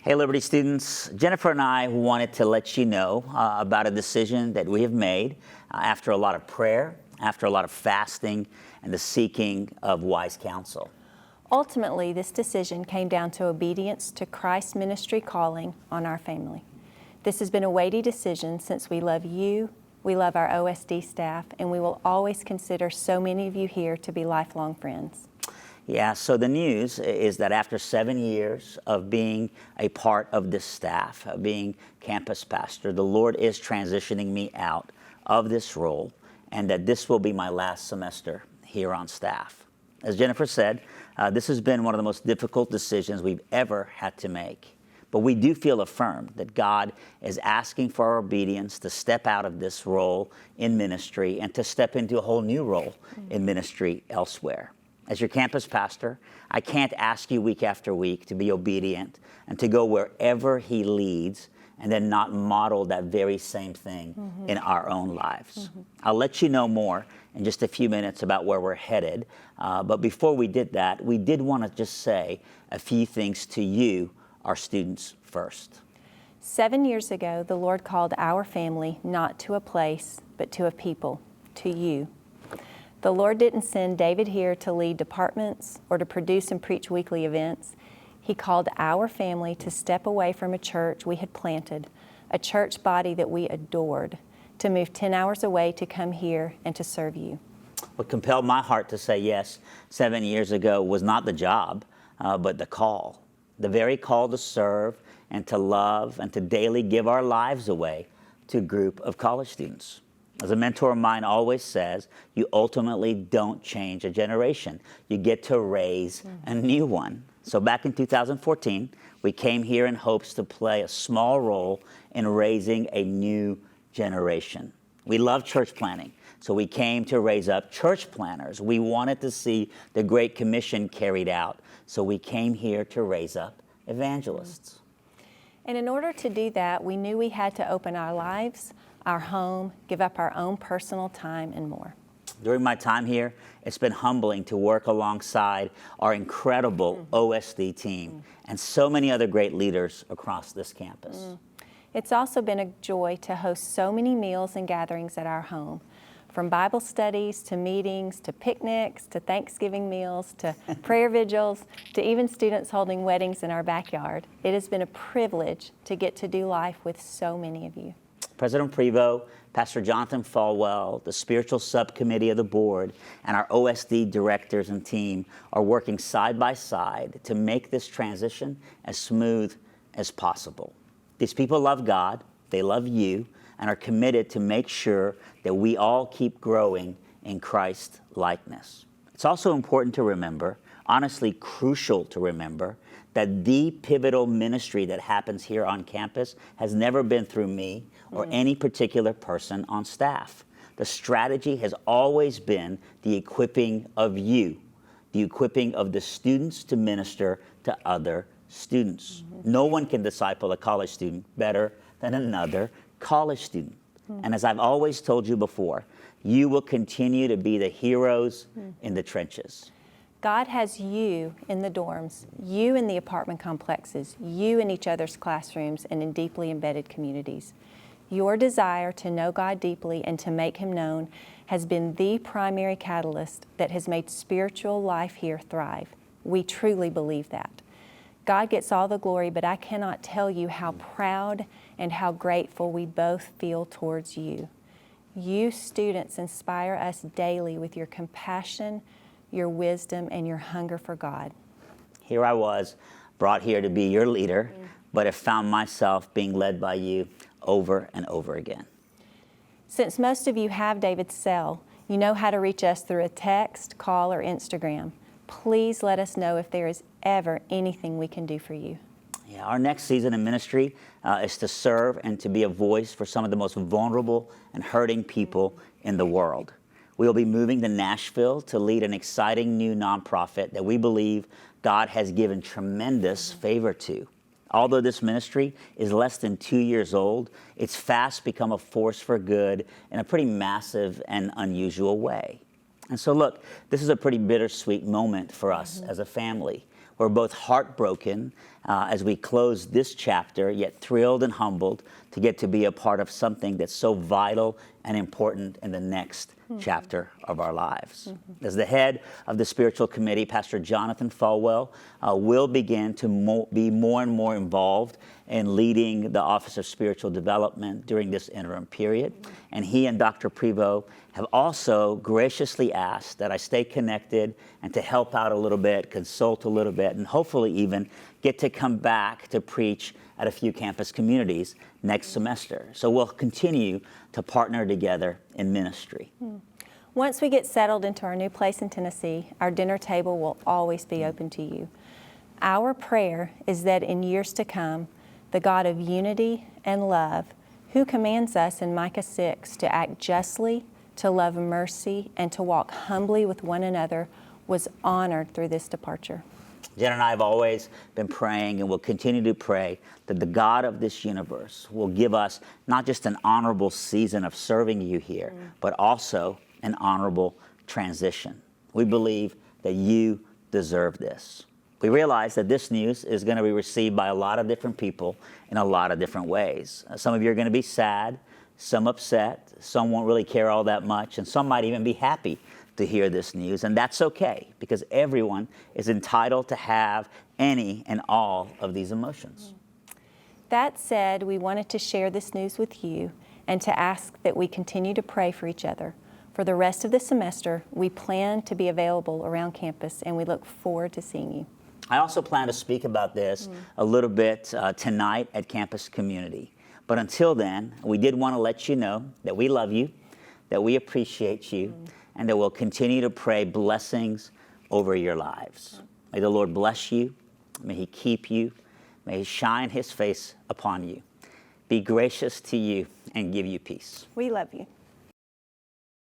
Hey, Liberty students. Jennifer and I wanted to let you know about a decision that we have made after a lot of prayer, after a lot of fasting, and the seeking of wise counsel. Ultimately, this decision came down to obedience to Christ's ministry calling on our family. This has been a weighty decision since we love you, we love our OSD staff, and we will always consider so many of you here to be lifelong friends. Yeah, so the news is that after 7 years of being a part of this staff, being campus pastor, the Lord is transitioning me out of this role, and that this will be my last semester here on staff. As Jennifer said, this has been one of the most difficult decisions we've ever had to make. But we do feel affirmed that God is asking for our obedience to step out of this role in ministry and to step into a whole new role in ministry elsewhere. As your campus pastor, I can't ask you week after week to be obedient and to go wherever He leads and then not model that very same thing in our own lives. I'll let you know more in just a few minutes about where we're headed. But before we did that, we did want to just say a few things to you, our students, first. 7 years ago, the Lord called our family not to a place, but to a people, to you. The Lord didn't send David here to lead departments or to produce and preach weekly events. He called our family to step away from a church we had planted, a church body that we adored, to move 10 hours away to come here and to serve you. What compelled my heart to say yes 7 years ago was not the job, but the call. The very call to serve and to love and to daily give our lives away to a group of college students. As a mentor of mine always says, you ultimately don't change a generation. You get to raise a new one. So back in 2014, we came here in hopes to play a small role in raising a new generation. We love church planting, so we came to raise up church planners. We wanted to see the Great Commission carried out, so we came here to raise up evangelists. And in order to do that, we knew we had to open our lives, our home, give up our own personal time, and more. During my time here, it's been humbling to work alongside our incredible OSD team and so many other great leaders across this campus. It's also been a joy to host so many meals and gatherings at our home, from Bible studies to meetings to picnics to Thanksgiving meals to prayer vigils to even students holding weddings in our backyard. It has been a privilege to get to do life with so many of you. President Prevost, Pastor Jonathan Falwell, the spiritual subcommittee of the board, and our OSD directors and team are working side by side to make this transition as smooth as possible. These people love God, they love you, and are committed to make sure that we all keep growing in Christ likeness. It's also important to remember, honestly crucial to remember, that the pivotal ministry that happens here on campus has never been through me or any particular person on staff. The strategy has always been the equipping of you, the equipping of the students to minister to other students. No one can disciple a college student better than another college student. And as I've always told you before, you will continue to be the heroes in the trenches. God has you in the dorms, you in the apartment complexes, you in each other's classrooms and in deeply embedded communities. Your desire to know God deeply and to make Him known has been the primary catalyst that has made spiritual life here thrive. We truly believe that. God gets all the glory, but I cannot tell you how proud and how grateful we both feel towards you. You students inspire us daily with your compassion, your wisdom, and your hunger for God. Here I was, brought here to be your leader, but have found myself being led by you over and over again. Since most of you have David's cell, you know how to reach us through a text, call, or Instagram. Please let us know if there is ever anything we can do for you. Yeah, our next season in ministry is to serve and to be a voice for some of the most vulnerable and hurting people in the world. We will be moving to Nashville to lead an exciting new nonprofit that we believe God has given tremendous favor to. Although this ministry is less than 2 years old, it's fast become a force for good in a pretty massive and unusual way. And so look, this is a pretty bittersweet moment for us as a family. We're both heartbroken as we close this chapter, yet thrilled and humbled to get to be a part of something that's so vital and important in the next chapter of our lives. As the head of the spiritual committee, Pastor Jonathan Falwell will begin to be more and more involved in leading the Office of Spiritual Development during this interim period. And he and Dr. Prevost have also graciously asked that I stay connected and to help out a little bit, consult a little bit, and hopefully even get to come back to preach at a few campus communities next semester. So we'll continue to partner together in ministry. Once we get settled into our new place in Tennessee, our dinner table will always be open to you. Our prayer is that in years to come, the God of unity and love, who commands us in Micah 6 to act justly, to love mercy, and to walk humbly with one another, was honored through this departure. Jen and I have always been praying and will continue to pray that the God of this universe will give us not just an honorable season of serving you here, but also an honorable transition. We believe that you deserve this. We realize that this news is going to be received by a lot of different people in a lot of different ways. Some of you are going to be sad, some upset, some won't really care all that much, and some might even be happy to hear this news, and that's okay, because everyone is entitled to have any and all of these emotions. That said, we wanted to share this news with you and to ask that we continue to pray for each other. For the rest of the semester, we plan to be available around campus, and we look forward to seeing you. I also plan to speak about this a little bit tonight at Campus Community. But until then, we did want to let you know that we love you, that we appreciate you, and that we'll continue to pray blessings over your lives. May the Lord bless you. May he keep you. May he shine his face upon you. Be gracious to you and give you peace. We love you.